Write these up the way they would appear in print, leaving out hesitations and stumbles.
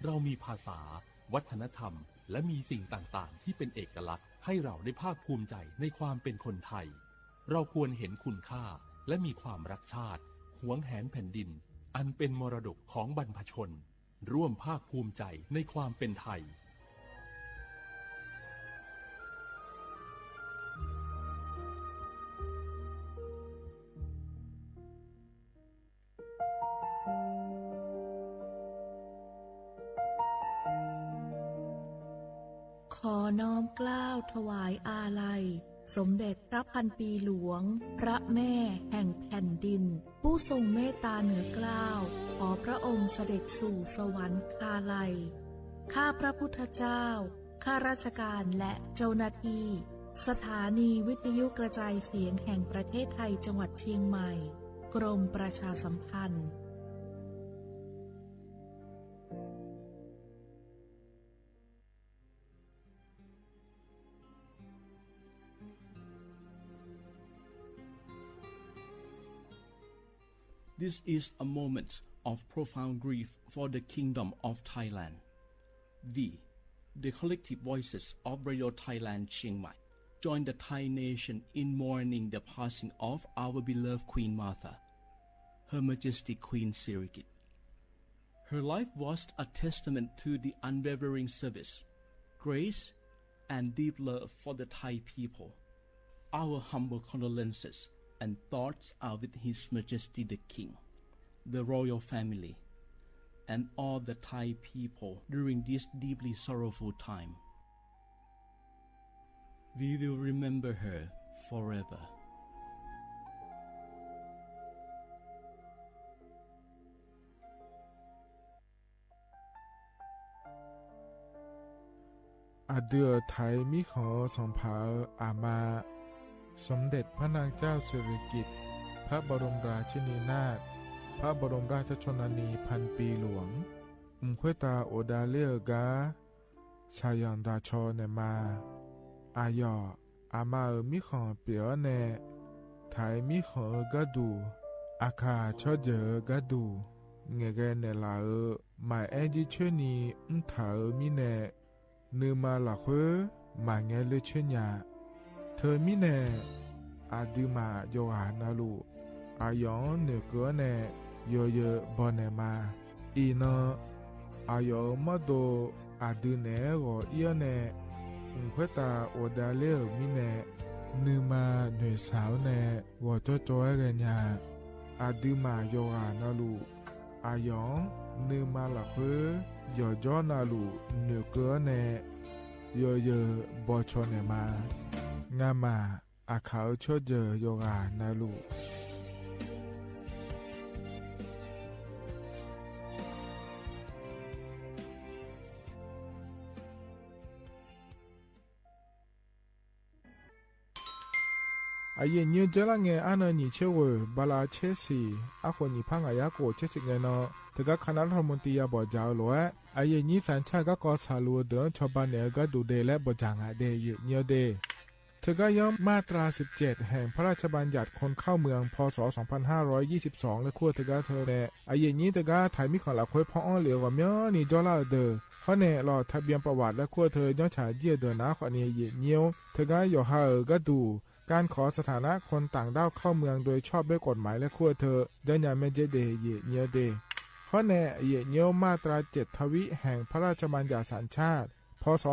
เรามีภาษาวัฒนธรรมและมีสิ่งต่างๆที่เป็นเอกลักษณ์ให้เราได้ภาคภูมิใจในความเป็นคนไทยเราควรเห็นคุณค่าและมีความรักชาติหวงแหนแผ่นดินอันเป็นมรดกของบรรพชนร่วมภาคภูมิใจในความเป็นไทยขอน้อมเกล้าถวายอาลัยสมเด็จพระพันปีหลวงพระแม่แห่งแผ่นดินผู้ทรงเมตตาเหนือเกล้าขอพระองค์เสด็จสู่สวรรคาลัยข้าพระพุทธเจ้าข้าราชการและเจ้าหน้าที่สถานีวิทยุกระจายเสียงแห่งประเทศไทยจังหวัดเชียงใหม่กรมประชาสัมพันธ์This is a moment of profound grief for the Kingdom of Thailand. The collective voices of Radio Thailand Chiang Mai join the Thai nation in mourning the passing of our beloved Queen Martha, Her Majesty Queen Sirikit. Her life was a testament to the unwavering service, grace, and deep love for the Thai people. Our humble condolences and thoughts are with His Majesty the King, the royal family, and all the Thai people during this deeply sorrowful time. We will remember her forever. อาเดือไทยมิขอส่งผาอามาสมเด็จพระนางเจ้าสิริกิติ์พระบรมราชินีนาถพระบรมราชชนนีพันปีหลวงควยตาโอดาเลียกาชายันราชอเนมาอายออามามิขอเปียวเนไทยมิขอกะดูอาคาชอเจอกะดูเงเกเนลาหมายแอจิเชนีถามิเนนือมาละเควมาเงเลเชญาเธอมิเนอาดืมาโยหานาลูอายองเนเกเนโยเยบอเนมาอีนอายอมาโดอาดืเนโกเอียเนควยตาโอดาเลมิเนนือมาเนสาวเนวอจอจอยเรญาอาดืมาโยหานาลูอายองนือมาละเควย่อจอนาลูเนเกเนโยเยบอชอเนมางามาอาเขาชดเจอโยกานาลูอาเยเนเจลังเงอานานิเชวบาลาเชสีอาคนนิพังอายาโกเชสิเงนอตะกะคณะรัฐมนตรียาบ่จาวลอยอาเยนิสัญชาติก็สาลัวเดินชาวบ้านเนก็ดูเดและบ่จางาเดเยเนียวเดเธอก็ย่อมมาตรา17แห่งพระราชบัญญัติคนเข้าเมืองพศ2522และขั้วเธอก็เธอแน่อาเยนี้เธอก็ถ่ายมิของหลักควยพ่ออ้อเหลียวกับเมียนี่จอลาเดอเพราะแน่รอทะเบียนประวัติและขั้วเธอย่อฉาเจียเดินนะขอเนียเยเนียวเธอก็ย่อหาก็ดูการขอสถานะคนต่างด้าวเข้าเมืองโดยชอบด้วยกฎหมายและขั้วเธอเดินยาเมเจเดเยเนียวเดเพราะแน่เยเนียวมาตรา7ทวิแห่งพระราชบัญญัติสัญชาติพศ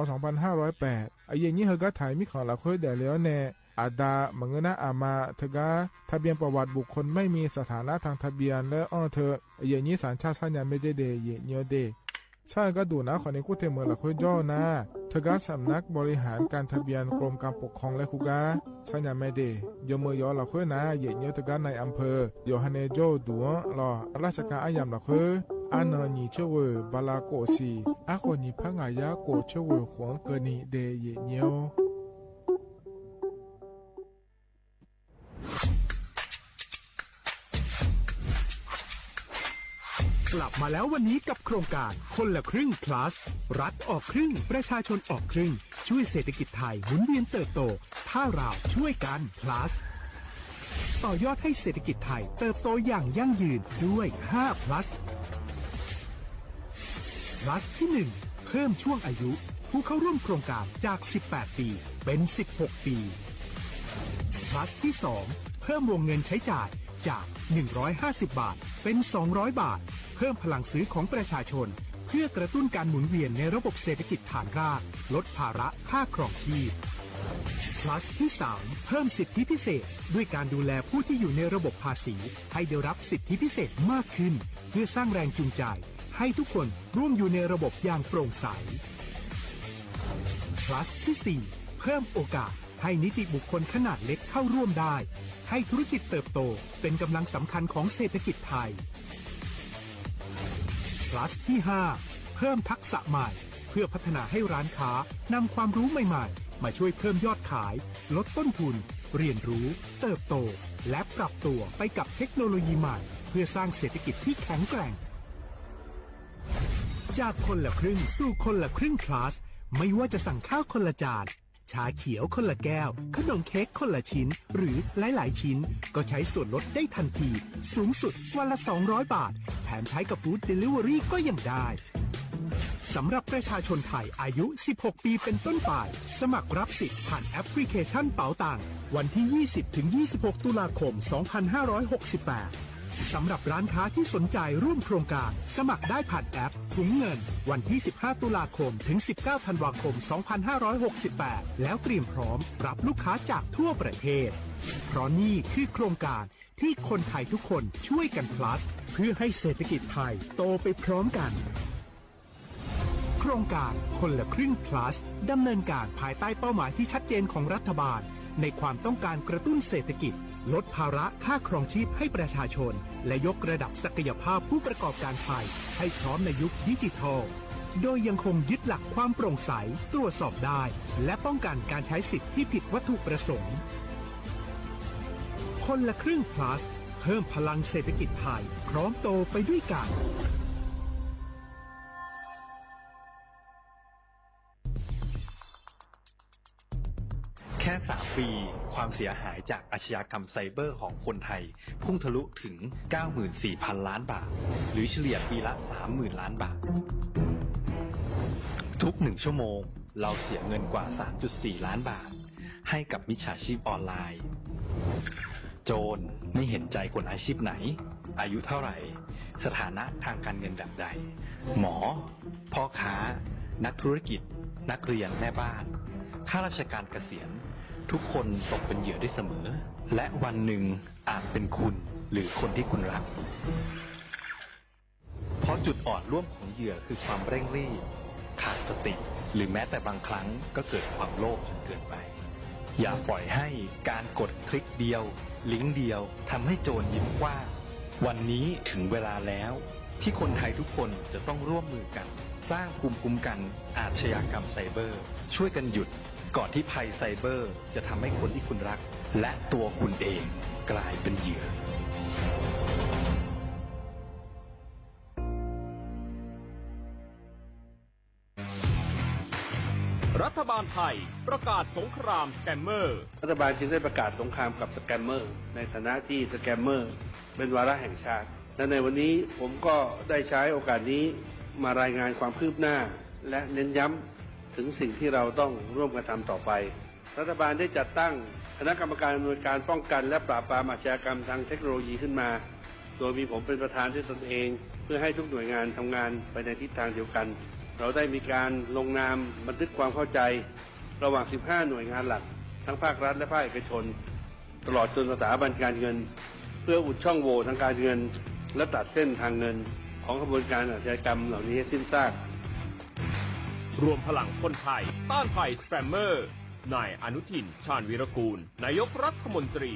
2508อาเยนี้เฮก็ถ่ายมิของหลักควยเดแล้วแน่อาดามงนะอามาเธอก็ทะเบียนประวัติบุคคลไม่มีสถานะทางทะเบียนและอ้อเธออาเยนี้สัญชาติสัญญาเมเจเดเยเนียวเดชาติก็ดูนะขอในกู้เทเมืองหลักควยย่อนะเธอก็สำนักบริหารการทะเบียนกรมการปกครองและคุกาชัญญาเมเดยมเมยอหลักควยนะเยเนียวเธอก็ในอำเภอโยฮันเนโจดัวรอราชการอายามหลักควยอานานีเชวบาลาโกซีอาคนนีพังอายาโกเชวขวงเกนีเดเยเนียวกลับมาแล้ววันนี้กับโครงการคนละครึ่ง plus รัฐออกครึ่งประชาชนออกครึ่งช่วยเศรษฐกิจไทยหมุนเวียนเติบโตถ้าเราช่วยกัน plus ต่อยอดให้เศรษฐกิจไทยเติบโตอย่างยั่งยืนด้วย5 plus plus ที่1เพิ่มช่วงอายุผู้เข้าร่วมโครงการจาก 18 ปีเป็น16 ปี plus ที่2เพิ่มวงเงินใช้จ่ายจาก150 บาทเป็น200 บาทเพิ่มพลังซื้อของประชาชนเพื่อกระตุ้นการหมุนเวียนในระบบเศรษฐกิจฐานรากลดภาระค่าครองชีพ plus ที่3เพิ่มสิทธิพิเศษด้วยการดูแลผู้ที่อยู่ในระบบภาษีให้ได้รับสิทธิพิเศษมากขึ้นเพื่อสร้างแรงจูงใจให้ทุกคนร่วมอยู่ในระบบอย่างโปร่งใส plus ที่4เพิ่มโอกาสให้นิติบุคคลขนาดเล็กเข้าร่วมได้ให้ธุรกิจเติบโตเป็นกำลังสำคัญของเศรษฐกิจไทย plus ที่5เพิ่มทักษะใหม่เพื่อพัฒนาให้ร้านค้านำความรู้ใหม่ๆมาช่วยเพิ่มยอดขายลดต้นทุนเรียนรู้เติบโตและปรับตัวไปกับเทคโนโลยีใหม่เพื่อสร้างเศรษฐกิจที่แข็งแกร่งจากคนละครึ่งสู่คนละครึ่ง plus ไม่ว่าจะสั่งข้าวคนละจานชาเขียวคนละแก้วขนมเค้กคนละชิ้นหรือหลายๆชิ้นก็ใช้ส่วนลดได้ทันทีสูงสุดวันละ200 บาทแถมใช้กับฟู้ดเดลิเวอรี่ก็ยังได้สำหรับประชาชนไทยอายุ16 ปีเป็นต้นไปสมัครรับสิทธิ์ผ่านแอปพลิเคชันเป๋าตังวันที่ 20-26 ตุลาคม 2568 สำหรับร้านค้าที่สนใจร่วมโครงการสมัครได้ผ่านแอปถุงเงินวันที่ 15 ตุลาคมถึง 19 ธันวาคม 2568 แล้วเตรียมพร้อมรับลูกค้าจากทั่วประเทศเพราะนี่คือโครงการที่คนไทยทุกคนช่วยกัน plus เพื่อให้เศรษฐกิจไทยโตไปพร้อมกันโครงการคนละครึ่ง plus ดำเนินการภายใต้เป้าหมายที่ชัดเจนของรัฐบาลในความต้องการกระตุ้นเศรษฐกิจลดภาระค่าครองชีพให้ประชาชนและยกระดับศักยภาพผู้ประกอบการไทยให้พร้อมในยุคดิจิทัลโดยยังคงยึดหลักความโปร่งใสตรวจสอบได้และป้องกันการใช้สิทธิที่ผิดวัตถุประสงค์คนละครึ่ง plus เพิ่มพลังเศรษฐกิจไทยพร้อมโตไปด้วยกันแค่ 3 ปีความเสียหายจากอาชญากรรมไซเบอร์ของคนไทยพุ่งทะลุถึง 94,000 ล้านบาทหรือเฉลี่ยปีละ 30,000 ล้านบาททุก1ชั่วโมงเราเสียเงินกว่า 3.4 ล้านบาทให้กับมิจฉาชีพออนไลน์โจรไม่เห็นใจคนอาชีพไหนอายุเท่าไหร่สถานะทางการเงินแบบใดหมอพ่อค้านักธุรกิจนักเรียนแม่บ้านข้าราชการเกษียณทุกคนตกเป็นเหยื่อได้เสมอและวันหนึ่งอาจเป็นคุณหรือคนที่คุณรักเพราะจุดอ่อนร่วมของเหยื่อคือความเร่งรีบขาดสติหรือแม้แต่บางครั้งก็เกิดความโลภจนเกินไปอย่าปล่อยให้การกดคลิกเดียวลิงก์เดียวทำให้โจรยิ้มกว้างวันนี้ถึงเวลาแล้วที่คนไทยทุกคนจะต้องร่วมมือกันสร้างภูมิคุ้มกันอาชญากรรมไซเบอร์ช่วยกันหยุดก่อนที่ภัยไซเบอร์จะทำให้คนที่คุณรักและตัวคุณเองกลายเป็นเหยื่อรัฐบาลไทยประกาศสงครามสแกมเมอร์รัฐบาลจึงได้ประกาศสงครามกับสแกมเมอร์ในฐานะที่สแกมเมอร์เป็นวาระแห่งชาติและในวันนี้ผมก็ได้ใช้โอกาสนี้มารายงานความคืบหน้าและเน้นย้ำถึงสิ่งที่เราต้องร่วมกันทำต่อไปรัฐบาลได้จัดตั้งคณะกรรมการอำนวยการป้องกันและปราบปรามอาชญากรรมทางเทคโนโลยีขึ้นมาโดยมีผมเป็นประธานด้วยตนเองเพื่อให้ทุกหน่วยงานทำงานไปในทิศทางเดียวกันเราได้มีการลงนามบันทึกความเข้าใจระหว่าง 15 หน่วยงานหลักทั้งภาครัฐและภาคเอกชนตลอดจนสถาบันการเงินเพื่ออุดช่องโหว่ทางการเงินและตัดเส้นทางเงินของขบวนการอาชญากรรมเหล่านี้ให้สิ้นซากรวมพลังคนไทยต้านภัยสแกมเมอร์นายอนุทินชาญวีรกูลนายกรัฐมนตรี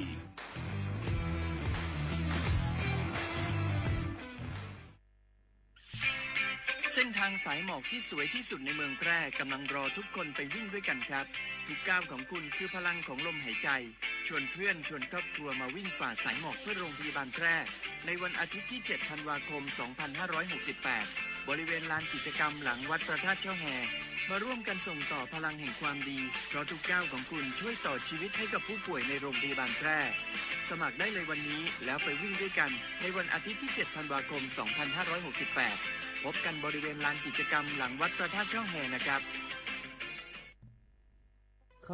เส้นทางสายหมอกที่สวยที่สุดในเมืองแพร่กำลังรอทุกคนไปวิ่งด้วยกันครับทุกก้าวของคุณคือพลังของลมหายใจชวนเพื่อนชวนครอบครัวมาวิ่งฝ่าสายหมอกเพื่อโรงพยาบาลแพร่ในวันอาทิตย์ที่ 7 ธันวาคม 2568 บริเวณลานกิจกรรมหลังวัดพระธาตุเจ้าแฮ มาร่วมกันส่งต่อพลังแห่งความดีเพราะทุกก้าวของคุณช่วยต่อชีวิตให้กับผู้ป่วยในโรงพยาบาลแพร่สมัครได้เลยวันนี้แล้วไปวิ่งด้วยกันในวันอาทิตย์ที่ 7 ธันวาคม 2568 พบกันบริเวณลานกิจกรรมหลังวัดพระธาตุช่องแฮนะครับ เ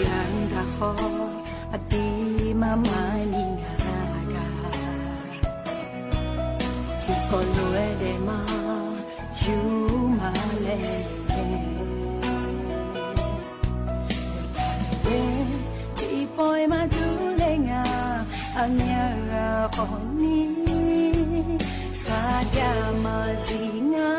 Yanga ho adi mama ni ga Ti kolo de ma you ma le Ti boy ma du le nga anya ga oni sa ya ma zinga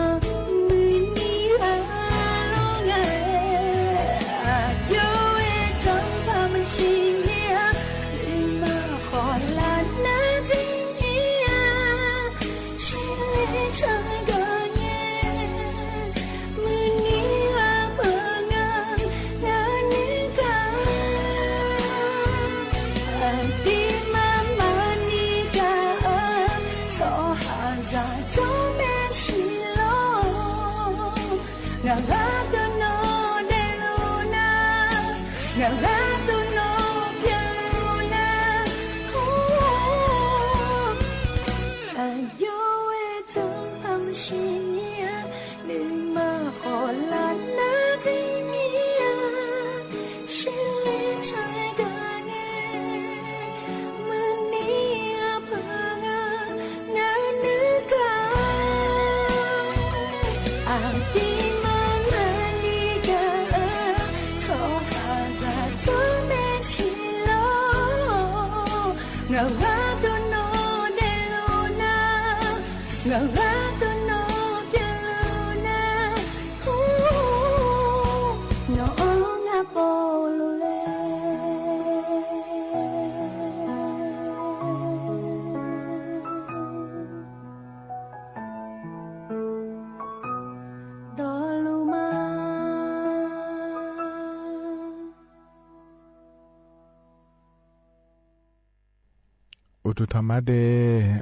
อุตุธรรมะเด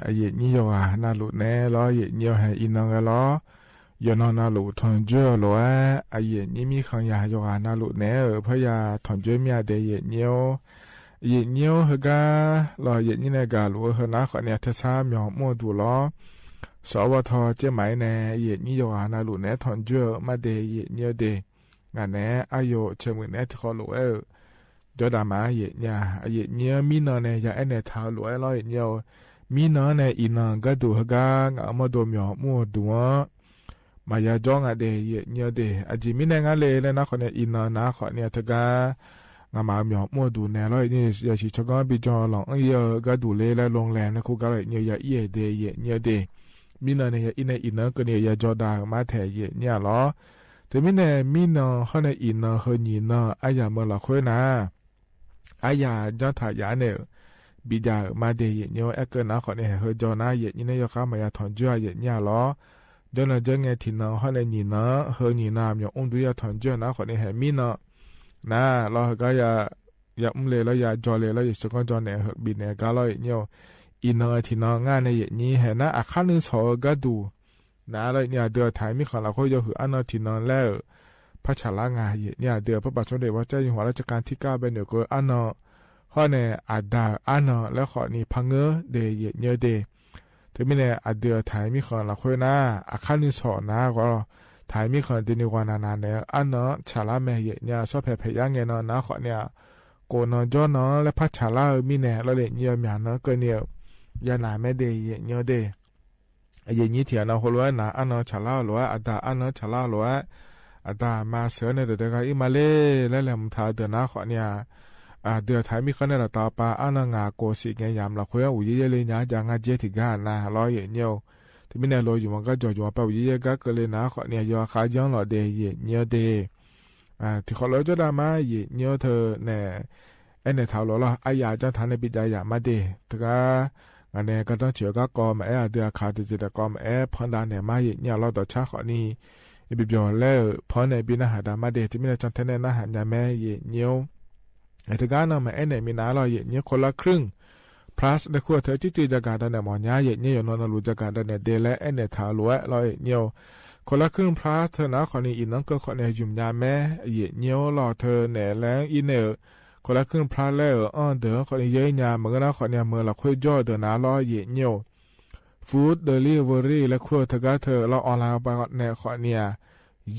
อเยนี่ยว่านาลุแน่ล้อเยนี่ยให้อินนองล้อยอนนาลุทอนจ้อล้ออเยนี่มีขังยาโยว่านาลุแน่พะยาทอนจ้อมียเดเยนี่เยนี่ฮกาล้อเยนี่เนกาลุเฮนาขอเนี่ยทะซาหมอมอดูล้อสวทเจหมายแน่เยนี่ยว่านาลุแน่ทอนจ้อมาเดเยนี่เดงานแน่อายุเชมึงแน่ทขอลุจอดามาเยเนี่ยเยเนี่ยมีนเนี่ยอย่าไอ้เนี่ยท้าลวยล้อเยเนี่ยมีนเนี่ยอินก็ดูฮกางอมาดูหมอมัวดูมายาจ้องอะเดเยเนี่ยเดอจิมีเนี่ยงาเลยแล้วนะคนเนี่ยอินนะขอเนี่ยทกางามาหมอมัวดูเนี่ยล้อเนี่ยอย่าชิชกอนปีจอหลงเยก็ดูเลยแล้วโรงแรมนะคุก็เลยเนี่ยอย่าเยเดเยเนี่ยเดมีนเนี่ยอินก็เนี่ยอย่าจอดามาแถเยเนี่ยล้อแต่มีเนี่ยมีนเขาเนี่ยอินเฮนีนอายาเมื่อละค่อยนะอายาจอถายาเนี่ยบิดามาเดยเนียวเอเกนะขอเนี่ยเฮจอนาเยนี่เนี่ยข้ามายาถอนจ้าเยเนี่ยล้อจนเจงไงที่นเขาเนี่ยนีนะเฮนีนามอย่างอุ้งดูยาถอนจ้านะขอเนี่ยมีนะนะล้อก็อย่าเลยแล้วอย่าจอเลยแล้วอย่าสกัดจอเนี่ยบิดเนี่ยก็ล้อเนียวอินที่นงานเนี่ยนี่เห็นนะอาคารนึงสอก็ดูนะแล้วเนี่ยเดือดถ่ายมีขอเราเขาจะหืออันที่นแล้วพระชลางาเนี่ยเดือพระบาทสมเด็จพระเจ้าอยู่หัวรัชกาลที่9เป็นเดือก็อันข้อเนี่ยอาดาอันแล้วขอนี่พังเงเดยเนเดถึงไม่เนี่ยอาเดือถ่ายมีคนละคนนะอาคารนิสอนะก็ถ่ายมีคนเดนิวานาเนี่ยอันชาลาเมยเนี่ยชอบแผ่ยังเงินนะขอเนี่ยโกนจอนและพระชาลามีเนี่ยเราเลยเนี่ยมีนะก็เนี่ยยานาเมเดยเนเดอย่างนี้เถียนหัวล้วนนะอันชาลาล้วนอาดาอันชาลาล้วนอาดามาเสือในเดือดก็อิมาเล่และแหลมทาเดือนะขอเนี่ยเดือดท้ายมีคนในต่อปาอันงาโกสิเงียามเราคุยว่าอุ้ยเลยนะจางอาเจติกานะรอเยเนียวที่มีเนี่ยรออยู่มันก็จ่ออยู่ว่าเป่าอุ้ยก็เกเลยนะขอเนี่ยยอขาจังหล่อเดยเนียวเดที่เขาเลยจะได้มาเยเนียวเธอเนี่ยไอเนี่ยเท่าหล่ออายาจะทันในปิดายามาเดแต่ก็งานเนี่ยก็ต้องเชื่อก็กอมเดือขาดจิตกอมพันดานเนี่ยมาเยเนี่ยเราต่อชาขอนี่บิบยอแล้วพอในบินาหาดามาเดที่มีในจันทเนนะหันยาแม่เยเนียวไอ้ที่การนำมาเนี่ยมีน้าเราเยเนี่ยคนละครึ่ง plus ในขั้วเธอจี้จากการเนี่ยหมอนยาเยเนี่ยอยู่นอนรู้จากการเนี่ยเดและไอ้เนี่ยทาลัวเราเยเนี่ยคนละครึ่ง plus เธอนะคนนี้อินนั่งก็คนเนี่ยยุ่มยาแม่เยเนี่ยรอเธอเนี่ยแล้วอินเนี่ยคนละครึ่ง plus แล้วเดี๋ยวคนนี้เยอะยาเหมือนกันนะคนเนี่ยเมื่อเราคุยจ่อเดี๋ยวนะเราเยเนี่ยfood delivery และขั้วเธอก็เธอเราออนไลน์ไปเนี่ยคนเนี่ย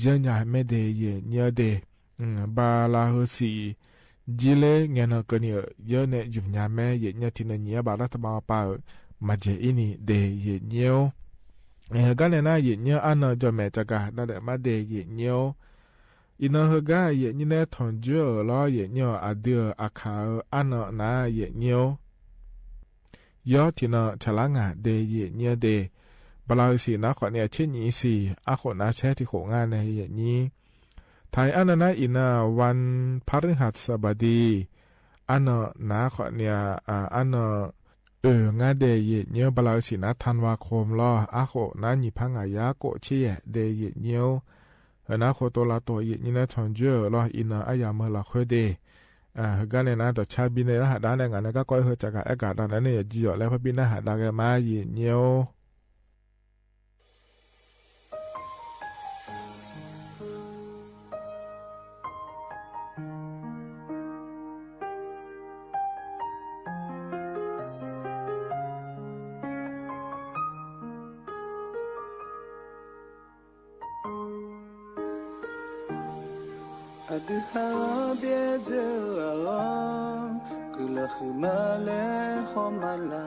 ยังยาไม่เดยเนี่ยเดบาลาฮสี จีเล่เงินก็เนี่ยเยอะเนี่ยอยู่ยามแม่เยอะเนี่ยที่เนี่ยบารัฐบาลเปล่ามาเจอินี่เดย์เยอะเนี่ยก็เนี่ยนะเยอะเนี่ยอันนั้นจะแม่จะกะนั่นแหละมาเดย์เยอะเนี่ยอินเฮก็เยอะเนี่ยทอนเจอแล้วเยอะเนี่ยอาเดืออาคาอันนั้นนะเยอะเนี่ยยอที่เนี่ยฉลางะเดย์เยอะเนี่ยเดย์บลาสีนะขอเนี่ยเช่นนี้สิอาขอนะแช่ที่ของงานในเยอะนี้ไทยอันนั้นนะอินาวันพฤหัสบดีอันนั้นนะขอเนี่ยอันนั้นงาเดย์เนี่ยบลาสีนะธันวาคมล้ออาขอนะหยิบพังอายาโกเชียเดย์เนี่ยนะขอตัวละตัวเนี่ยนะทอนเจอล้ออินาอายามละคุยเดกันเนี่ยนะตัวชาบินในรหัสด้านในงานนั้นก็ก้อยเฮจากอากาศด้านนั้นเนี่ยจีอแล้วพบินรหัสด้านกันมาเนี่ยAdu habia kula khumale khomala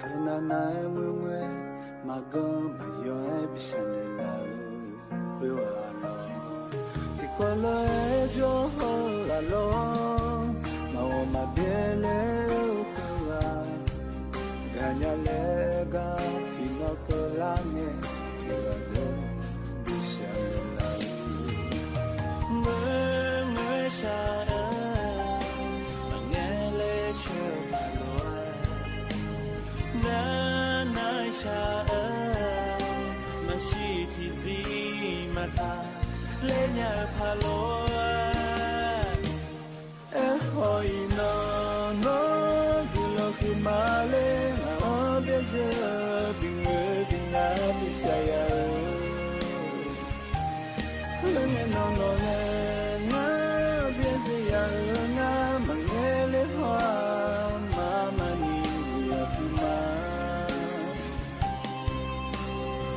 kana na mwe mago mayo bishanela wewana tikwala jo la lo ma o mabele ukwa ganya lega tinokala ne tiwalo bishanela Lenya paloa hoi no no gulo khimale abeze binge bina bisaya lenya no no na abeze ya na mangele hoa mama ni ya kuma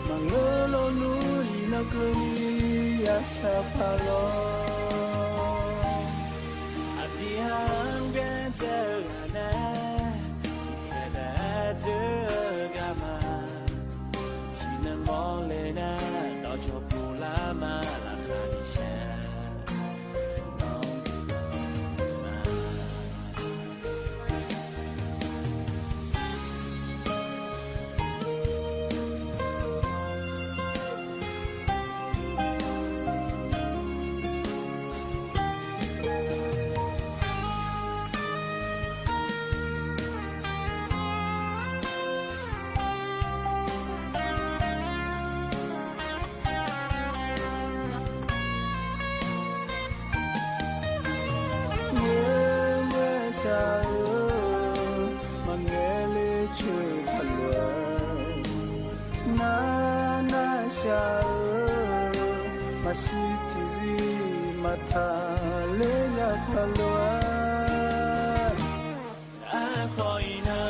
mangelo nu ina kuni Sapalo Adiang Bentelana Kada Jagama Tina Molena Nocho Pulama La Khadisha Masitizi mata leya palwa Akoina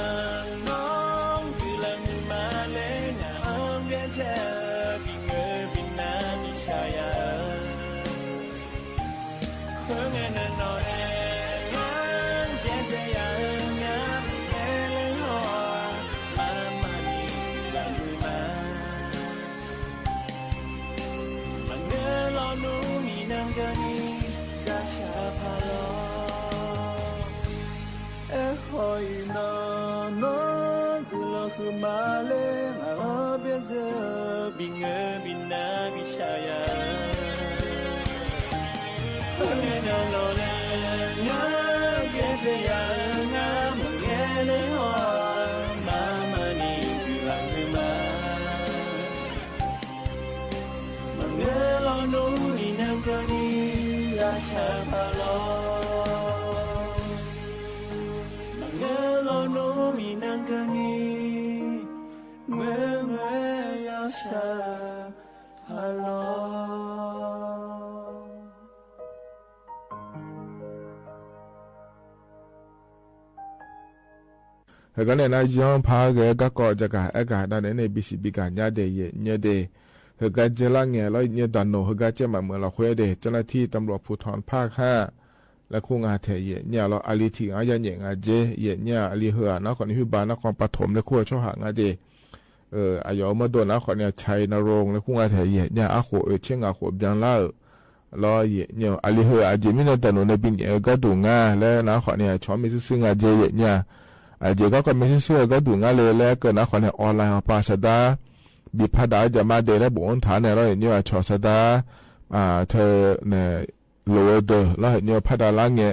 nong bilang malena ambiaja binge bina misaya Khengena noe ambiaja ya ngam ele ho amani languma no mi nangani zasha palo hoi no no gulo khumale abeze binge bina bishaya khana no le ya beze ya nga mangele ho mama ni bilangma mangelo no Nangani Yasha Palo Mangelo no mi nangani Mwe Yasha Palo Cái này là do phá cái các cọ cho cả đó đến này bị sĩ bị cả nhà để nhớ để cáiเจล่าเงี้ยแล้วเนี่ยตอนโนเฮกาเจมาเมื่อเราคุยเดเจ้าหน้าที่ตำรวจภูธรภาค5 และคงอาเทเยเนี่ยเราอาลีทิงอายันเยงอาเจเยเนี่ยอาลีเหือนครนิบาลนครปฐมและขั้วช่อหางอาเจอายอมาโดนนครเนี่ยชัยนรงค์และคงอาเทเยเนี่ยอาโขเชียงอาโขบยังเล่ารอเยเนี่ยอาลีเหืออาเจมินาแต่หนูในบินก็ดูงาและนครเนี่ยชอมิซึ่งอาเจเยเนี่ยอาเจก็ไม่ใช่ก็ดูงาเลยแล้วเกิดนครเนี่ยออนไลน์ปาสดาบิพดาจะมาเดและบุญฐานเนี่ยเราเนี่ยชอสดาเธอเนี่ยโลเดอแล้วเนี่ยพัดาลาเนี่ย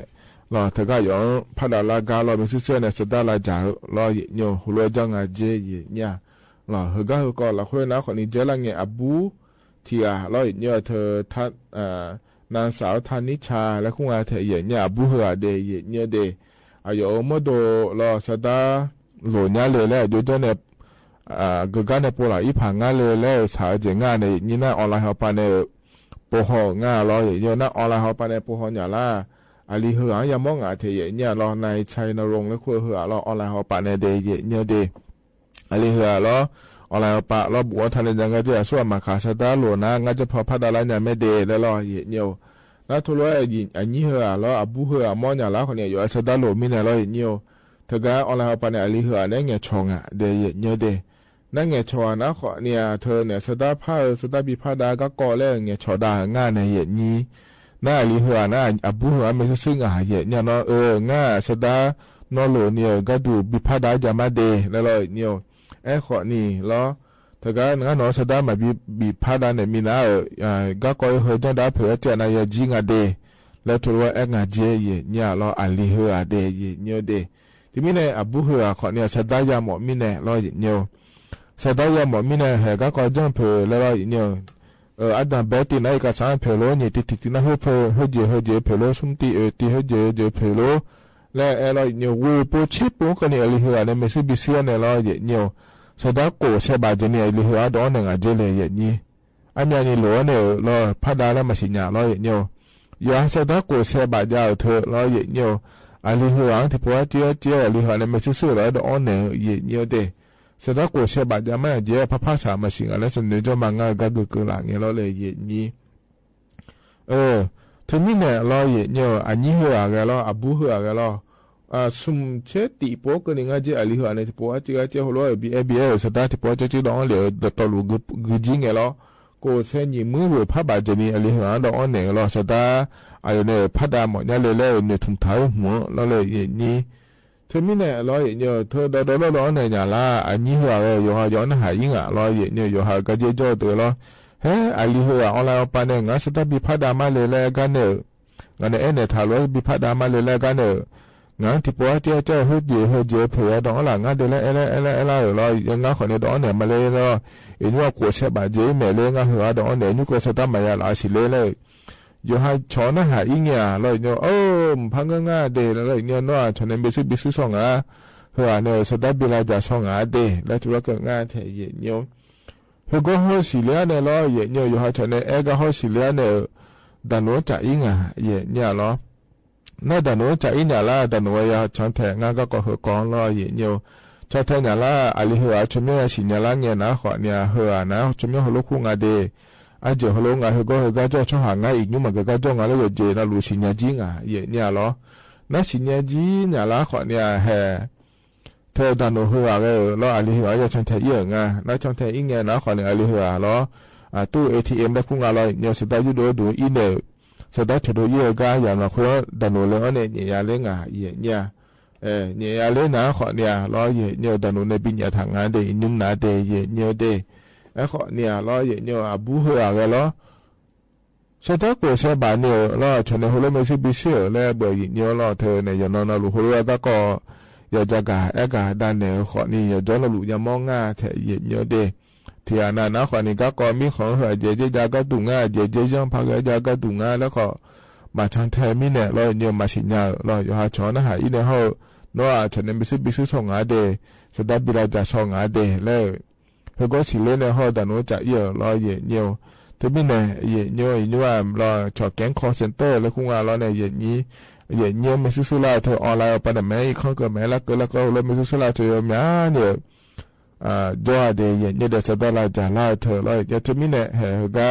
เราเธอก็ย้อนพัดาลากาเราไม่ซื้อเนี่ยสดาลาจ่าเราเนี่ยหัวจังอาเจเนี่ยเราเฮก็เราคุยนะคนนี้เจลังเนี่ยอบูที่เราเนี่ยเธอทัดนางสาวธานิชาและคุณอาเธอเนี่ยอบูเฮอเดเนี่ยเดอายุมาโดเราสดาโหลเนี่ยเลยแล้วดูจเนี่ยกกันเนี่ยพวกเราอีพังงานเลยแล้วสาวเจงานเนี่ยนี่น่าออนไลน์เขาปานเนี่ยปหงาเราอย่างน่าออนไลน์เขาปานเนี่ยปหอย่าล่าอาลีเหือยามองอาเทียเนี่ยเราในชัยนรงค์และขั้วเหือเราออนไลน์เขาปานเนี่ยเดยเนี่ยเดอาลีเหือเราออนไลน์เขาปานเราบัวทันยังก็จะส่วนมาขาสตาหลวนะงั้นจะพอพัดอะไรเนี่ยไม่เดแล้วเราเนี่ยแล้วทุเรศยินอันนี้เหือเราอบูเหือมองอย่างละคนเนี่ยอยู่สตาหลวมีเนี่ยเราเนี่ยเธอก็ออนไลน์เขาปานเนี่ยอาลีเหือเนี่ยเงี้ยชงอ่ะเดยเนี่ยเดนั่งเงี้ยชวนะขอเนี่ยเธอเนี่ยสตาผ้าสตาบิพาดาก็ก่อแล้วเงี้ยชอดางานในเหตุนี้น่าลีเหือน่าอบูเหือไม่ซึ่งเหตุเนี่ยเนาะง่าสตานอโลเนี่ยก็ดูบิพาดาจะมาเดแล้วเลยเนี่ยขอนี่แล้วเธอก็งั้นเนาะสตามาบิพาดาเนี่ยมีน่าก็ก่อเหือจังได้เผื่อเจนายจิงาเดแล้วตัวว่างาเจเนี่ยเราอาลีเหือเดเนี่ยเดที่มีเนี่ยอบูเหือขอเนี่ยสตายาหมอมีเนี่ยเราเนี่ยสตายาหมอมีเนี่ยก็ก่อจังเผื่อแล้วเนี่ยอันดับเบตินัยก็สามเพลโลนี่ติดนะเฮเจเพลโลสุมตีตีเฮเจเพลโลและเราเนี่ยวูโปชิปก็เนี่ยลิเหือเนี่ยไม่ใช่บิเซียเนี่ยเราเนี่ยสดาโกเซบาเจเนี่ยลิเหือดอนหนึ่งอาเจเลยอย่างนี้อันนี้นี่หลวเนี่ยเราพัดาแล้วมาสิญญาเราเนี่ยอย่าสดาโกเซบาเจ้าเธอเราเนี่ยอันลิเหือที่พอเจ้าลิเหือเนี่ยไม่ใช่สื่อเราดอนหนึ่งเนี่ยเดสดาโกเชบาจะไม่เยอะพระภาษามาสิงอะไรส่วนเดียวจะมางานก็คือหลังเนี่ยเราเลยเย็นนี้ทีนี้เนี่ยเราเนี่ยอันนี้หัวกันเราอบูหัวกันเราสุ่มเช็ดตีโป๊กกันยังไงเจ้าลิหัวเนี่ยที่โป๊กเจ้าหัวเราบีสดาที่โป๊กเจ้าดองเหลือตัวลูกกุจิงเนี่ยเราโกเซนี่มือหัวพระบาจะมีลิหัวดองเนี่ยเราสดาอะไรเนี่ยพระดามเนี่ยเลยเนี่ยถุงเท้าหัวเราเลยเย็นนี้เธอมีเนี่ยเราเนี่ยเธอเราเนี่ยอย่างละอันนี้หัวเราอยู่หาย้อนหายิ่งอ่ะเราเนี่ยอยู่หาก็เจ้าตัวเราเฮ้อันนี้หัวออนไลน์ปานเนี่ยงั้นสตาบิพัดามาเลยกันเนี่ยงั้นเนี่ยถ้าเราบิพัดามาเลยกันเนี่ยงั้นที่ปัวเจ้าเฮเจเผื่อดองหลังงั้นเดี๋ยวเราอย่างงั้นคนเนี่ยดองเนี่ยมาเลยเราเอ็นว่าขวดเสบาเจเมเลยงั้นหัวดองเนี่ยนี่ก็สตามาอย่าลาสิเลยอยู่หาชอนหาอีเงี้ยเราเนี่ยพังง่าเดแล้วเนี่ยเนาะชนเนี่ยบิสุส่งอ่ะหัวเนี่ยสดาบิลาจะส่งอ่ะเดแล้วตัวก็ง่าเทียเนี่ยเฮก็หัวสิเลียเนี่ยเราเนี่ยอยู่หาชนเนี่ยก็หัวสิเลียเนี่ยดันโนจ่าอีเงี้ยเนี่ยเราน่าดันโนจ่าอีเนี่ยละดันโนยาชนแทงง่าก็หัวกองเราเนี่ยชนแทงเนี่ยละอาลีหัวชนเนี่ยสิเนี่ยละเนี่ยนะขอเนี่ยหัวนะชนเนี่ยหัวลูกคู่ง่าเดอาจจะฮัลโหลงาเฮก็จะช่วยหางานอีกนู่นมันก็จะงานแล้วเจน่ารู้สิญญาจริงอ่ะเนี่ยหรอน่าสิญญาจริงเนี่ยละขอเนี่ยเฮเธอดันโนหัวก็แล้วอาลีหัวจะช่างแทเยอะไงน่าช่างแทอีกเนี่ยนะขอเนี่ยอาลีหัวแล้วตู้ ATM ได้คุ้งอะไรเนี่ยสุดท้ายยูดูอีเนลสุดท้ายถือดูเยอะก็อย่างเราคุยดันโนเลยเนี่ยเนี่ยเล่นอ่ะเนี่ยเนี่ยเล่นนะขอเนี่ยแล้วเนี่ยดันโนในปีนี้ทางงานเดย์นุ่มหนาเดย์เนี่ยเดย์ขอเนี่ยเราเนี่ยอบูหัวกันแล้วสตาโกเซบาเนี่ยเราชนหัวเราไม่ใช่บิเชียแล้วเบอร์เนี่ยเราเธอเนี่ยอย่างนั้นเราหัวเราก็อยากจะกาด้านเนี่ยขอนี่อยากจะเราหลุดยามองง่าเทเนี่ยเดที่อันนั้นนะขอนี่ก็มีของหัวเจจาก็ตุงง่าเจยังพักจาก็ตุงง่าแล้วก็มาชันแทมิเนี่ยเราเนี่ยมาสิญญาเราอยู่หาชอนหาอีเนี่ยเขาเนาะชนเนี่ยไม่ใช่บิสุส่งง่าเดสตาบิลาจะส่งง่าเดแล้วเฮก็สิเล่นในห้องแต่โน้จะเยอะรอเนี่ยที่มีเนี่ยเนี่ยว่าเราชอบแก๊งคอลเซ็นเตอร์แล้วคุ้งเราเนี่ยเนี่ยไม่ซื้อลาเธอออนไลน์ไปแต่แม่อีกข้อก็แม่แล้วก็เราไม่ซื้อลาเธอแม่เนี่ยจัวเดียเนี่ยเดี๋ยวจะได้ลาจ่าลาเธอแล้วจะที่มีเนี่ยเฮก็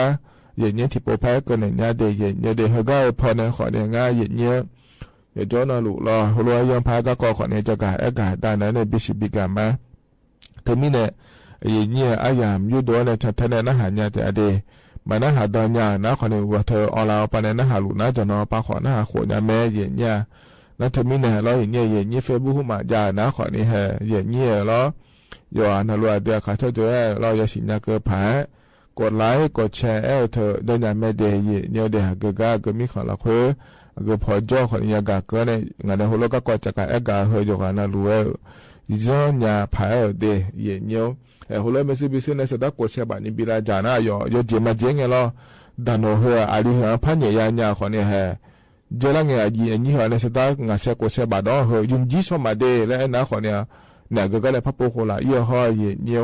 เนี่ยที่โปรไฟล์ก็เนี่ยเดี๋ยวเฮก็พอเนี่ยขอเนี่ยง่ายเนี่ย อย่าจ้อนลุรอหัวยังพาก็ขอเนี่ยจะกะกะตานั้นเนี่ยบิชิบิกามาเธอมีเนี่ยเนี่ยอายามยูโดเนี่ยชัดแท้นะหาเนี่ยแต่อดีมานะหาดอนยานะขอเนี่ยว่าเธอเอาเราไปเนี่ยนะหาลุนะจะนอปาขอนะหาขวดยาแม่เย็นเนี่ยนะเธอมีเนี่ยเราอย่างเงี้ยเย็นเนี่ยเฟซบุ๊กมาจานะขอเนี่ยเฮเย็นเนี่ยแล้วอยู่อันนั้นว่าเดี๋ยวข้าเธอจะเราจะสินยาเกิดผากดไลค์กดแชร์เธอเดินอย่างไม่เดียเนี่ยเดี๋ยวก็มีของเราเพื่อก็พอจ่อคนยากก็เนี่ยงานในหัวเราก็กดจากการก็เฮยอยู่กันนะรู้ว่าย้อนยาผาเดียเนี่ยหัวเราไม่ซื้อบิสเนสได้กดแชร์แบบนี้บิลาจานะอยู่เจมาเจงเราดันหัวอาลีหัวพันเนี่ยคนเนี่ยเจริญเนี่ยยี่ห้อเนี่ยสตาร์งานเสกกดแชร์แบบนั้นเฮยยุ่งจีสมาเดแล้วนะคนเนี่ยก็เลยพับโปโคลายี่ห้อเนี่ย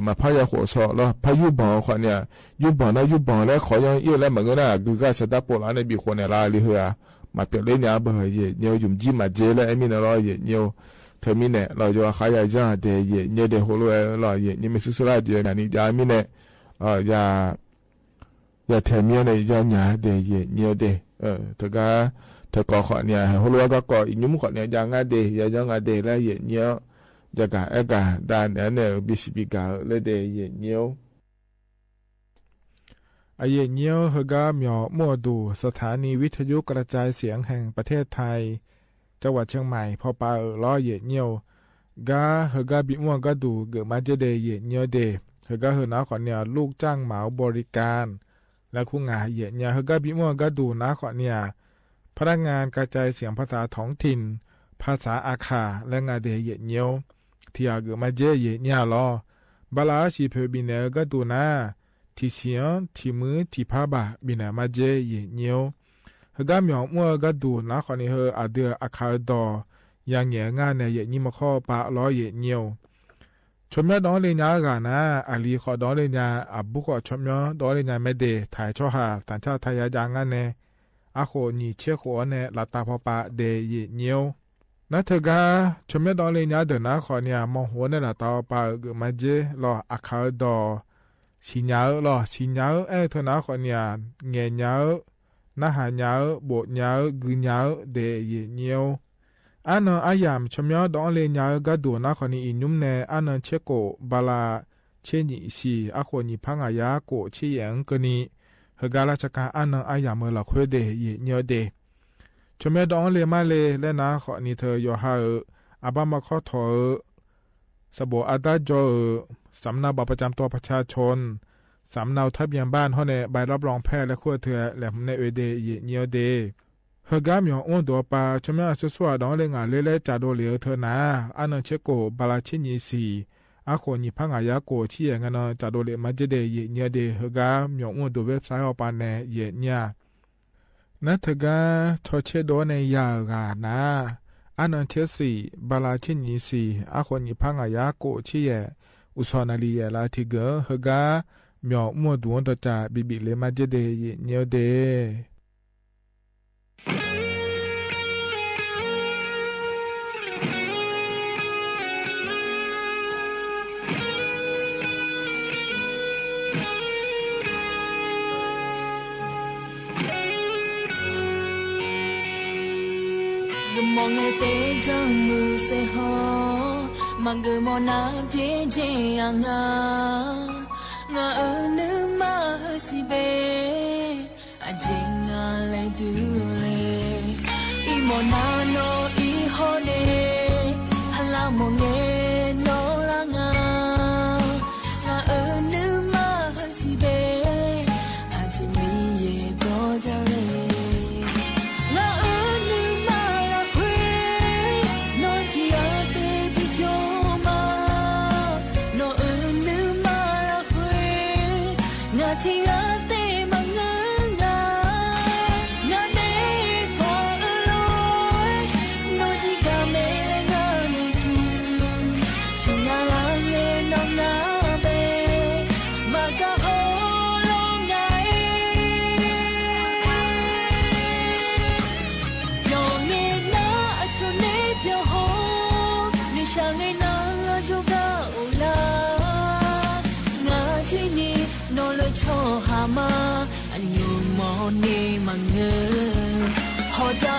มาพายาหัวซอแล้วพายุบ่อคนเนี่ยยุบ่อนะยุบ่อแล้วขอยังเยอะแล้วเหมือนกันนะก็สตาร์โปลาในบีคนเนี่ยลาลีเหือมาเปลี่ยนเล่นยาเบอร์เนี่ยยุ่งจีมาเจแล้วไอ้มีเนี่ยเราเนี่ยเธอมีเนี่ยเราจะขายยาเดียเนี่ยเดี๋ยวหัวเราเนี่ยไม่ซื้อละเดียวนี่จะมีเนี่ยยาเทมีเนี่ยยาหยาเดียเนี่ยเธอก็ขอเนี่ยหัวเราก็อีกยุ่งขอเนี่ยยางาเดียยางาเดียแล้วเนี่ยจะกะด้านเนี่ยบิสบิกาเลยเดียเนี่ยไอเนี่ยเฮกาเมียวมัวดูสถานีวิทยุกระจายเสียงแห่งประเทศไทยจังหวัดเชียงใหม่พอปาล้อเยเนียวกาเฮกาบิมัวก็ดูเกิดมาเจเดเยเนียวเดเฮกาเฮนาขอเนี่ยลูกจ้างเหมาบริการและคู่งานเยเนียเฮกาบิมัวก็ดูนะขอเนี่ยพนักงานกระจายเสียงภาษาท้องถิ่นภาษาอาขาและงานเดเยเนียวที่เกิดมาเจเยเนียล้อบาลาชีเพบินเนก็ดูนะที่เสียงที่มือที่ผ้าบาบินมาเจเยเนียวเฮกาเมียวมัวก็ดูนะขอนี่เฮอเดืออาคาดอยังเหงียงานเนี่ยยี่มาข้อปะล้อเยเนียวชมยอดดองเลยนะกันนะอาลีขอดองเลยนะอับบุกขอชมยอดดองเลยนะไม่เดถ่ายช่อหาต่างชาติไทยยางานเนี่ยอาโคนี่เชี่ยขวเนี่ยลาตาพอปะเดเยเนียวนัทเถกาชมยอดดองเลยนะเดินนะขอเนี่ยมองหัวเนี่ยลาตาปะเกิดมาเจรออาคาดอสิญญารอสิญญาเธอนะขอเนี่ยเงียญานาหาญาโบญากุญาเดเยเนียวอันอายามชมยอดองเลยญาก็ดูนะคนนี้นุ่มเนอันเชโกบาลาเชนิสีอาคนนี้พังอายาโกเชียงกนีเฮกาลาชกาอันอายามเมลคุเดเยเนียวเดชมยอดองเลยมาเลยและนะคนนี้เธอยอฮาอาบามาข้อถอสบอาดาจอสำเนาบัตรประจำตัวประชาชนสำเนาทะเบียนบ้านเขาเนี่ยใบรับรองแพทย์และขั้วเถื่อและในเอเดเยเนียวเดเฮกามยองอ้วนตัวปลาชมยาสวยๆดองเลยงานเล่ๆจ่าโดเหลียวเธอนะอันนั้นเชโกบาลาชินีสีอาคนนี้พังอายาโกเชียงานจ่าโดเลมาเจเดเยเนียวเดเฮกามยองอ้วนตัวเว็บไซต์ออกปานเนเยเนียนัทกาทอเชโดในยากานะอันนั้นเชสีบาลาชินีสีอาคนนี้พังอายาโกเชียอุสอนาลีลาทิเกเฮกาเมียวมัวดวงตจ่าบิบิเลมาเจเดเยเนียวเดมองเตจมูเสหอมังกมอนาเจเจยังงางานึมาสิเบอาเจงาเลดูเลอีโมนาโนอีฮอเนฮัลลาโมเงโนลางางานึมาสิเบอาเจมีเยโปจาเลมาอันยูมอนี่มังเงอพอจะ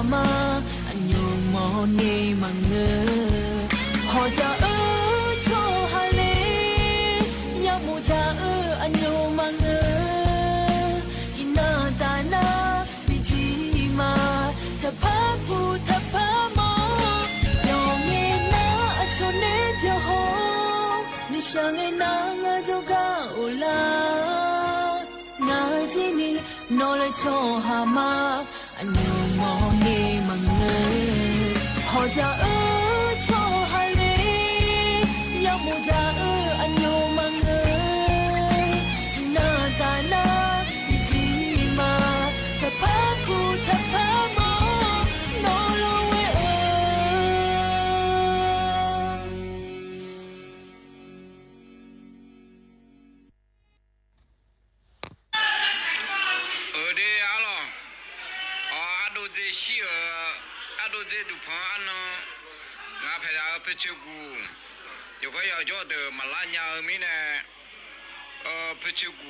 嘛，阿牛莫你嘛个，好家错哈嘞，要木家阿牛嘛个，伊那达那比吉嘛，他怕不他怕么，有你那阿错你就好，你想爱那阿就高啦，那几年拿来错哈嘛。anh yêu mò ni mà ngơi họ cha cho hai đi yêu mù cha anh yêu mà ngơi na ta na chỉ mà ta phá khu ta phá mò nó lo quê ở đây alo ado de shi ado de du pa ano nga phe ya pe chu gu yo ko ya jo de malanya mi ne pe chu gu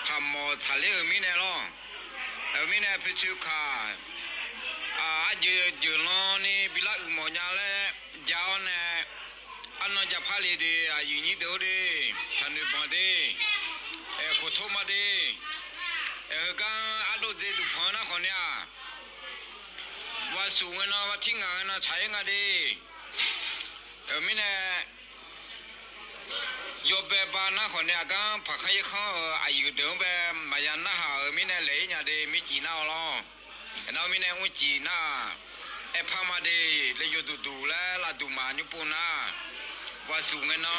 pa mo chale mi ne lo mi ne pe chu kha je je lo ni bila u mo nya le jao ne ano ja pha le de yin ni do de than de ba de ko tho ma de gan ado de du pa na ko neว่าสูงนะว่าทิ้งงานนะใช้งานดีมิเนี่ยยบแบบบ้านนะคนเนี่ยกันผักขยข้าวอายุเดิมแบบมายันนะฮะมิเนี่ยเลยเนี่ยดีมีจีน่าหรอแล้วมิเนี่ยอุ้งจีน่าพามาดีเลยอยู่ดูแล้วลาดูมาญี่ปุ่นนะว่าสูงนะ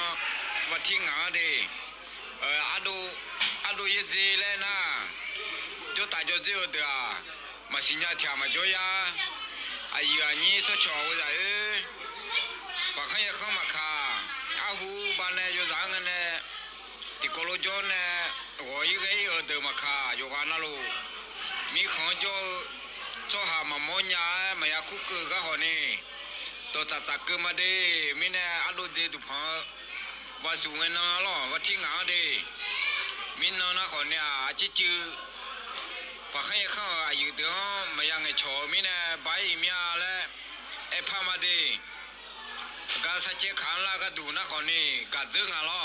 ว่าทิ้งงานดีอาดูยี่สิเลยนะ就大家只有的มาสิญญาเทียมาจ่อยอายุอันนี้จะชอบว่าปากขยันเข้ามาค่ะอาหูบ้านเนี่ยอยู่ร้านเนี่ยที่โคโลจอนเนี่ยหัวยิ่งเออเดิมมาค่ะอยู่กันนั่นลูมีของจ่อหามามอนยามายาคุกเกอร์ก็หอนี่ตัวจักเกอร์มาดีมีเนี่ยอารมณ์ดีตุพอว่าสูงเงินนะล่ะว่าทิ้งหาดีมีน้องนะคนเนี่ยจื้อปากขยันเข้าอายุเดิมมายังไงโฉมีเนี่ยใบเมียและพามาดีก็สัจเจขันละก็ดูนะคนนี้ก็ดึงอ่ะล่ะ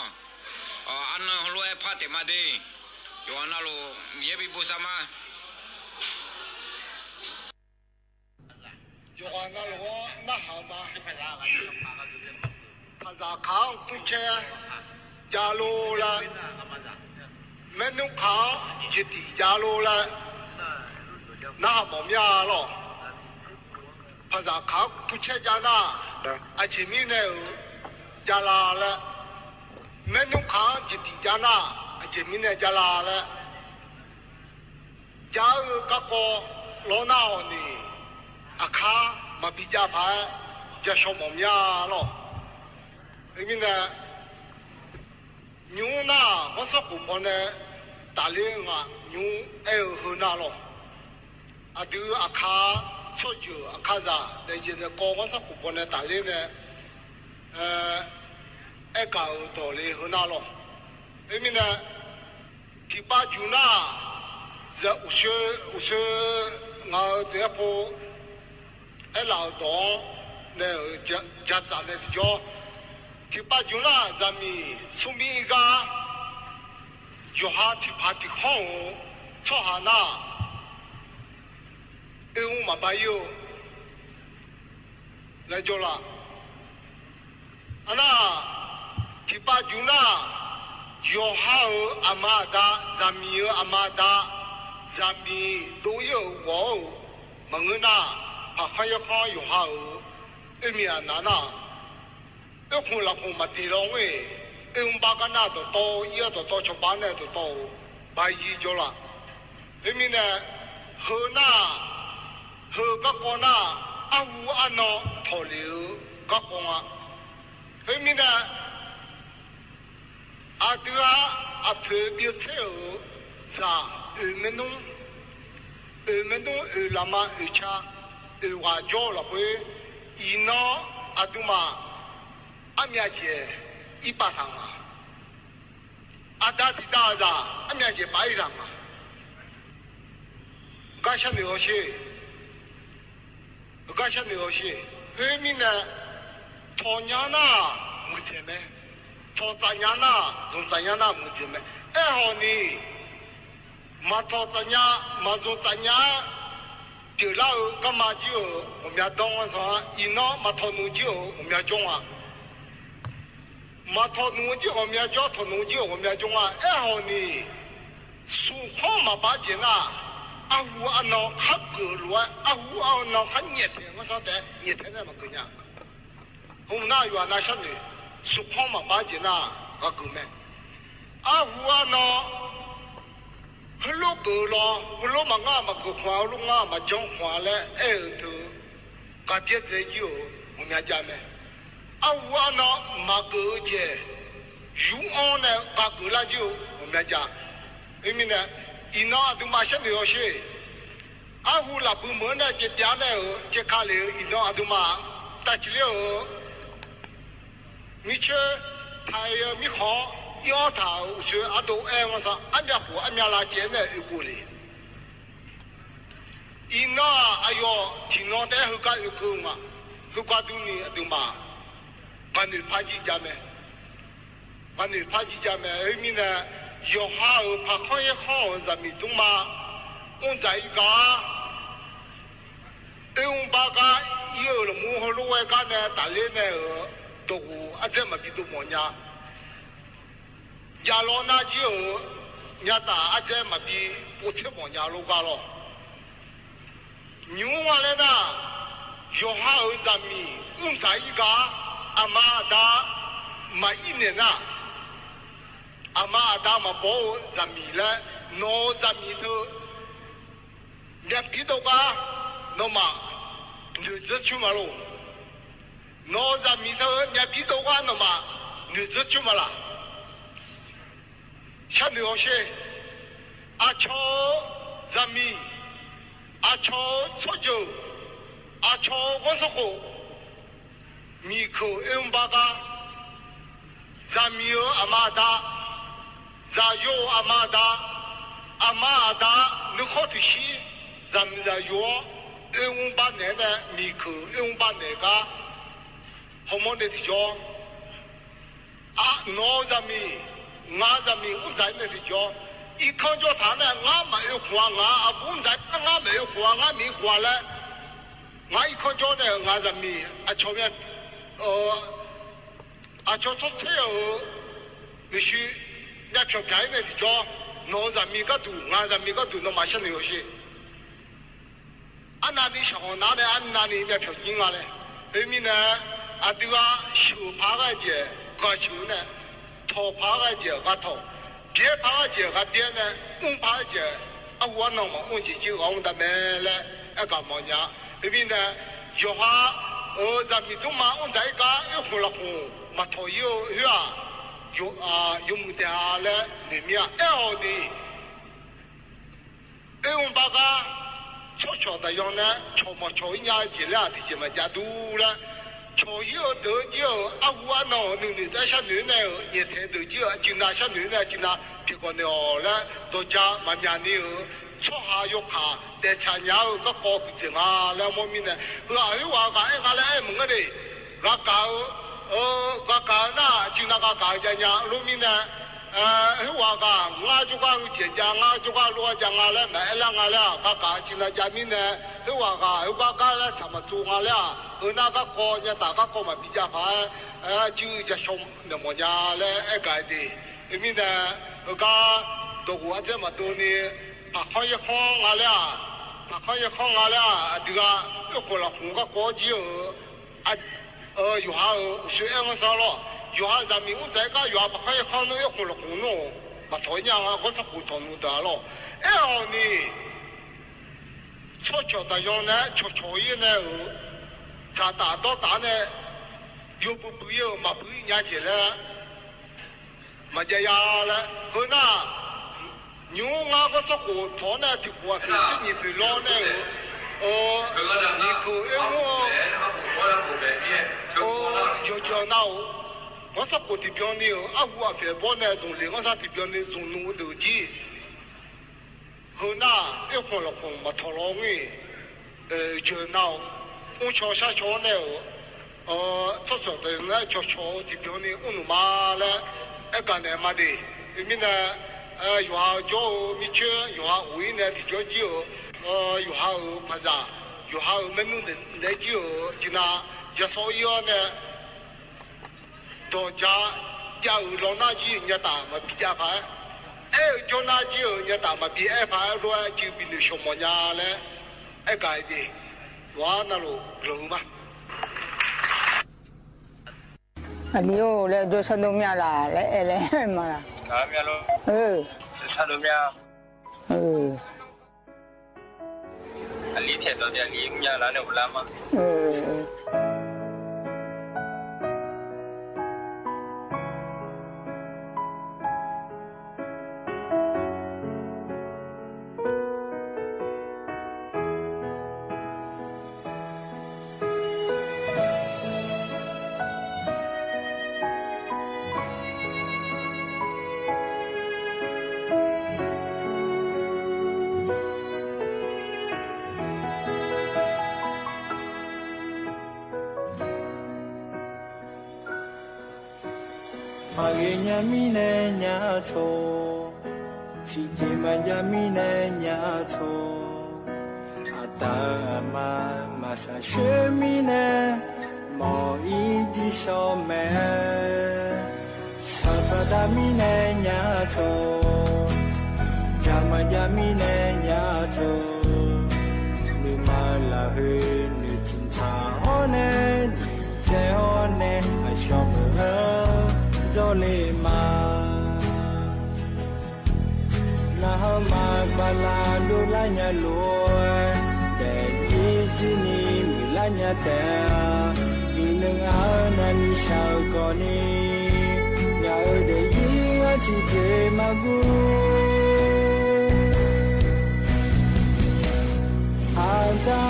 อันนั้นรวยพาเตมาดีอยู่อันนั้นลูมีบิบุษมาอยู่อันนั้นลูน่าหามาภาษาข้าวกุเชยาโลละเมนูข้าวยิติยาโลละน่าหมอมยาล่ะภาษาข้าวกุเชจานาอาชีพเนี่ยจาลาละเมนูข้าวยิติจานาอาชีพเนี่ยจาลาละจาก็ก็โลน่าอันนี้อาคามาพิจารณาจะชมอมยาล่ะไอ้มิเนี่ยยูน่าวันศุกร์วันเนี่ยตาเลี้ยงยูหือน่าล่ะอาดูอาคาช่วยอยู่อาคาจ้าแต่จริงๆก็วันศุกร์วันเนี่ยตาเลี้ยงเนี่ยเก่าตัวเลยหือน่าล่ะไอ้มิเนี่ยที่ป้ายูน่าจะอุศงาเจ้าผู้老多那家长的叫，提把就那咱们送米一个，有哈提把提好，做哈那，我嘛没有，来就了，那提把就那，有哈阿妈的，咱们有阿妈的，咱们都有我，蒙个那。啊，还要看有好，一面那那，一看了看嘛地浪喂，一把个那都多，一都多出版呢都多，白衣咗啦。一面呢，河那河个那阿乌阿孬头流个讲啊，一面呢，阿对啊阿特别车啥，门东拉嘛车。ว่าจ่อละเว้ยอีน้ออาตุมาอามีเจอีปาสังมาอาดาติดาซาอามีเจไปรังมาก็ฉันเหนือเช个些牛些，后面呢，头年呐没钱没，头三年呐，从三年呐没钱没，哎好呢，嘛头三年，嘛从三年，就老干嘛就我们要当啥，一闹嘛头农就我们要种啊，嘛头农就我们要叫头农就我们要种啊，哎好呢，苏杭嘛把钱呐。阿胡阿闹哈格罗，阿胡阿闹哈热天，我说的热天那么个样。红那远那些女，苏杭嘛把钱呐，阿哥们，阿胡阿闹，很多个咯，很多嘛俺嘛个花路俺嘛讲话嘞，哎头，个别在就我们家们，阿胡阿闹嘛个节，有安呢个个啦就我们家，因为呢。伊那都马上了些，阿胡拉部门呢，这边呢，这卡里伊那都马打起了，你去他也没好，要他说阿都哎我说，俺家伙俺家拉钱呢有过来，伊那哎呦，听那在后家有个嘛，后家都你都马，把你拍几家没，把你拍几家没，后面呢。有好怕看也好，咱们都嘛，我在一个，因为把个有了幕后路外干呢，打猎呢，都啊这么比都么样，家老那就，人家打啊这么比不吃么样路干咯，牛完了呢，有好咱们我在一个，阿妈打，嘛一年呐。阿妈阿达嘛包咱米了，拿咱米头，连皮头个，那么女子出嘛喽，拿咱米头连皮头个那么女子出嘛啦，像那些阿超咱米，阿超出酒，阿超我说过，米口把个，咱米阿妈达。咱有阿妈达，阿妈达，你好的是，咱们在有158年的米口158年个，好么的叫，啊，拿咱们，俺咱们我在那里叫，一看叫他呢，俺没有花，俺阿不在，俺没有花，俺没花了，俺一看叫呢，俺咱们啊前面，啊叫出车哦，必须。那条街呢？就叫拿咱米个度，俺咱米个度那马上有些。俺那里小拿的，俺那里那条金啊嘞。后面呢，啊对啊，手扒个节，个手呢，头扒个节个头，别扒个节个别呢，公扒个节，啊我弄嘛，我就往他们来，那个么样？后面呢，有哈，咱米都嘛，我在个又红了红，嘛头有是吧？有木的啊嘞，里面哎好的，哎我们把个悄悄的样呢，悄嘛悄一伢子了，的这么家多了，悄有得就啊我啊喏，你在下女呢，也听得就，今那下女呢，今那别个呢了，到家慢慢的，悄下又卡，在参加个高比证啊，来我们呢，话个哎俺来哎问个的，个搞。个搞那就那个搞家娘，路面呢，话个，我就讲姐姐，我就讲罗家我来买了我了，个搞就那家面呢，话个，个来怎么做我了？那个高人大个高嘛比较快，就就小那么家来改的，里面呢，个都我这么多呢，把看一看我了，把看一看我了，这个又过了红个高就啊。有哈虽然我说了，有哈咱们我在个有哈不可以看到要红了红咯，嘛头样啊，我是糊涂弄的咯。哎哦呢，悄悄的样呢，悄悄一呢，咱打到打呢，又不有嘛不人家去了，嘛这样了，后那牛啊个是糊涂呢，就糊涂，这你不老呢。你口就那我说过的标呢，啊我别包呢，从另外啥的标呢，从农头机，后那一空了空嘛，头老呢，就那我桥下桥呢，做做的那桥桥这边呢，我们妈嘞，干的嘛的，因为呢，有下叫米圈，有下位呢，地叫酒，有下巴扎，有下门弄的那酒，就那就所以呢，到家有老那酒人家打嘛比较牌，叫那酒人家打嘛比牌罗就比那什么呀嘞，干的。ว่านั่นรู้มั้ยอันนี้โอ้แล้วจะสนุกมั้ยล่ะแล้วอะไรมาล่ะมั้ยล่ะสนุกมั้ยอันนี้เทตัวเดียวนี้มั้ยล่ะเนี่ยอุลามะMine nyato, si jemanja mine nyato, atama masa shemine, mo iji shome, sabada mine nyato, jamanja mine nyato, ni malahe ni cinta one, je one ashome. Zolema Nahama bala lulanya loe De yijini milanya te Ineng anani shao koni Nyao de yinga chije magu Anta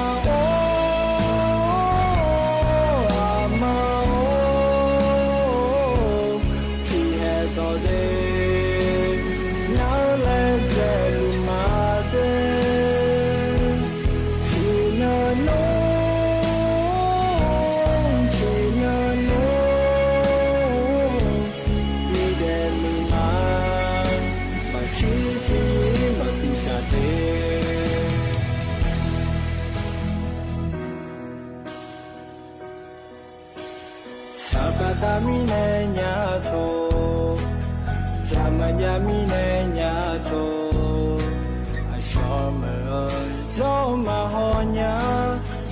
Mine nyato, jamanya mine nyato, ashome zoma honya,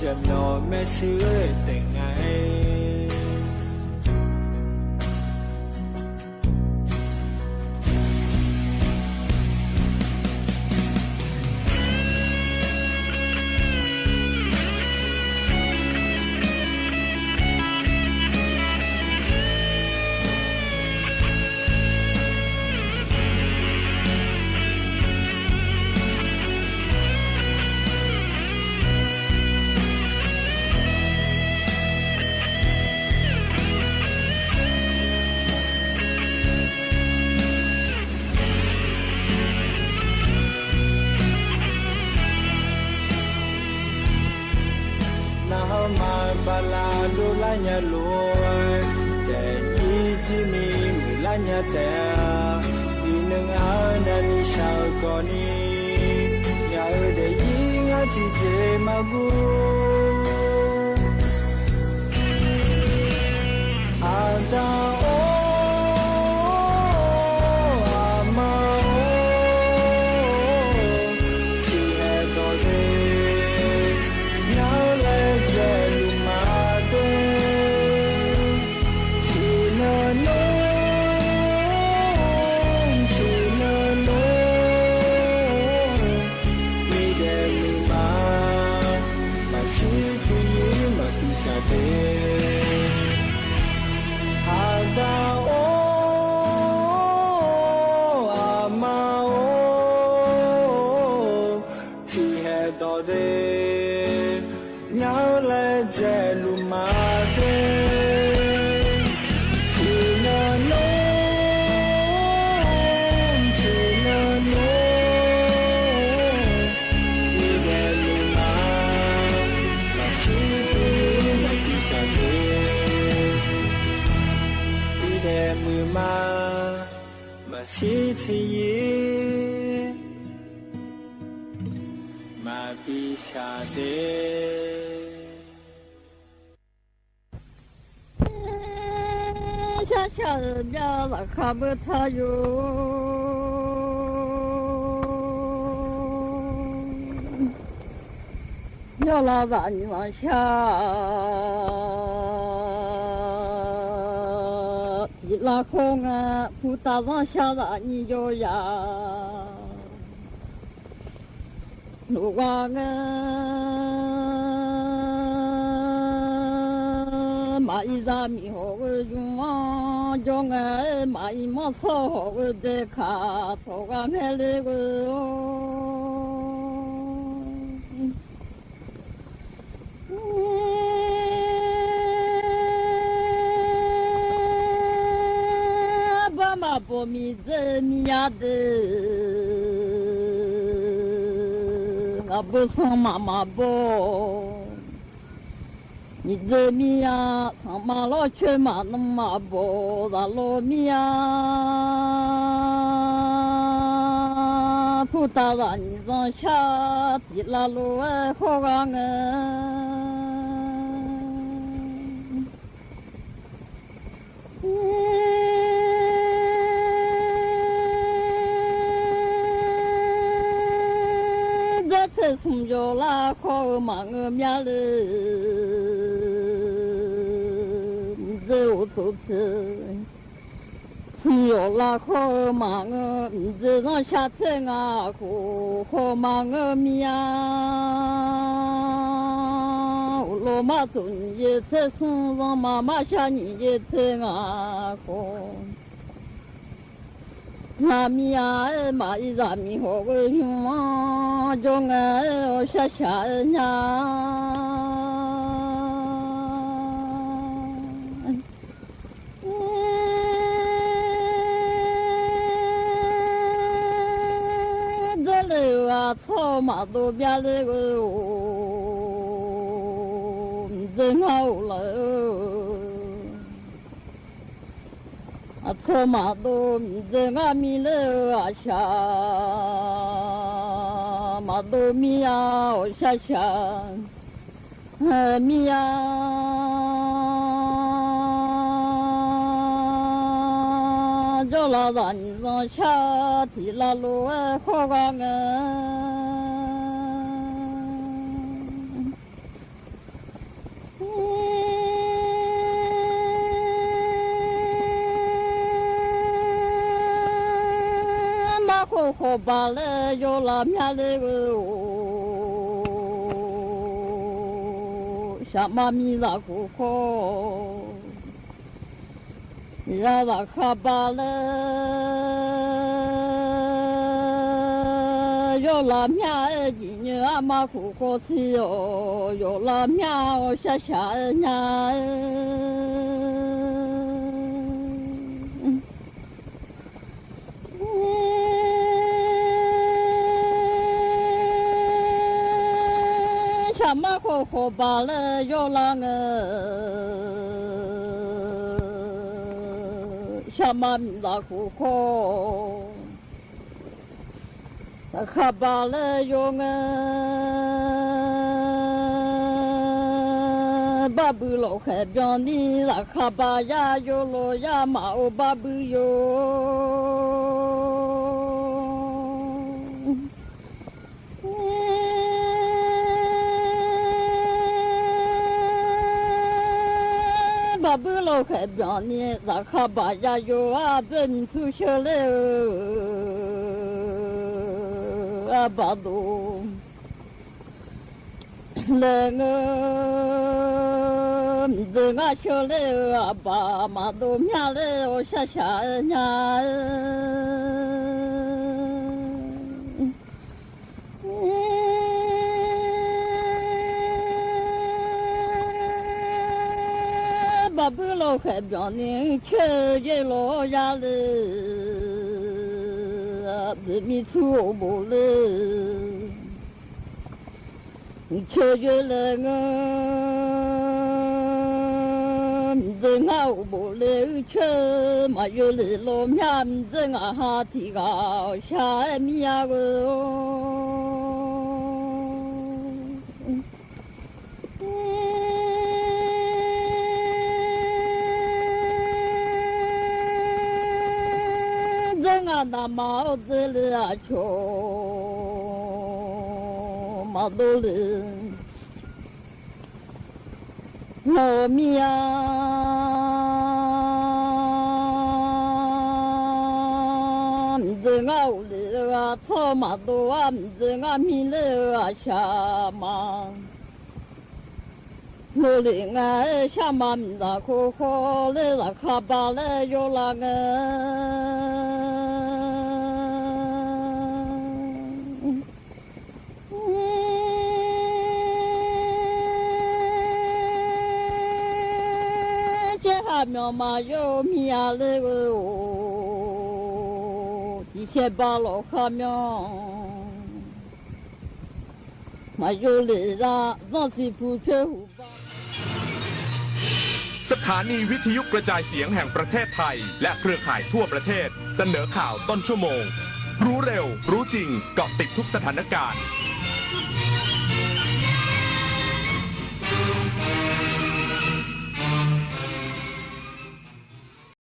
jamyo mesue tengai. Lanya loe, de yijimi milanya te, ineng anani shao koni, nyao de yinga chije magu. Anta ama tihe dode, nyao le jelu. Easy. 天马笔下的小小的苗子看不它要老板你往下，地拉空啊，不打上下了你就呀，路光啊，马一扎米好个中啊，中啊马一毛草好个在卡，头个买那个哦。波米子米呀的，我不送妈妈包。米子米呀，上马老去马弄马包，那老米呀，不打让你上下地拉路哎好干从小拉好忙个面了，走走吃。从小拉好忙个，这让下菜啊，好忙个面。老妈做你的菜，送让妈妈下你的菜啊，好。那米呀，马一扎米好个用啊，中啊下下呀，这里啊草马都变那个哦，真好了。草马都这个米了啊下，马都米呀下下，米呀，叫老让你上下地拉路哎好干好把来要拉面那个哦，下马米拉苦好，让他卡把来要拉面，今年俺妈苦好吃哦，要拉面哦下下呀。马可可把了要那个小马米拉可可，那可把了要巴布老海边的那可把呀要罗呀马欧巴布哟。巴布老海边呢，那可把呀有啊，这民族下来啊，巴都那个这个下来啊，巴马都面来我下下呀。巴布老海边呢，吃一老家了，这米粗不了，吃一了我，真好不了车，嘛有里路面真啊哈提高下米呀个。那帽子里啊，瞧，马兜里，我米啊，这我里啊，草马兜啊，这我米里啊，下马。我里啊，下马米那可好嘞，那卡巴嘞，有那个。苗嘛有米呀那个哦，一千八老哈苗，嘛有里啦，让媳妇缺胡巴。สถานีวิทยุกระจายเสียงแห่งประเทศไทยและเครือข่ายทั่วประเทศเสนอข่าวต้นชั่วโมงรู้เร็วรู้จริงเกาะติดทุกสถานการณ์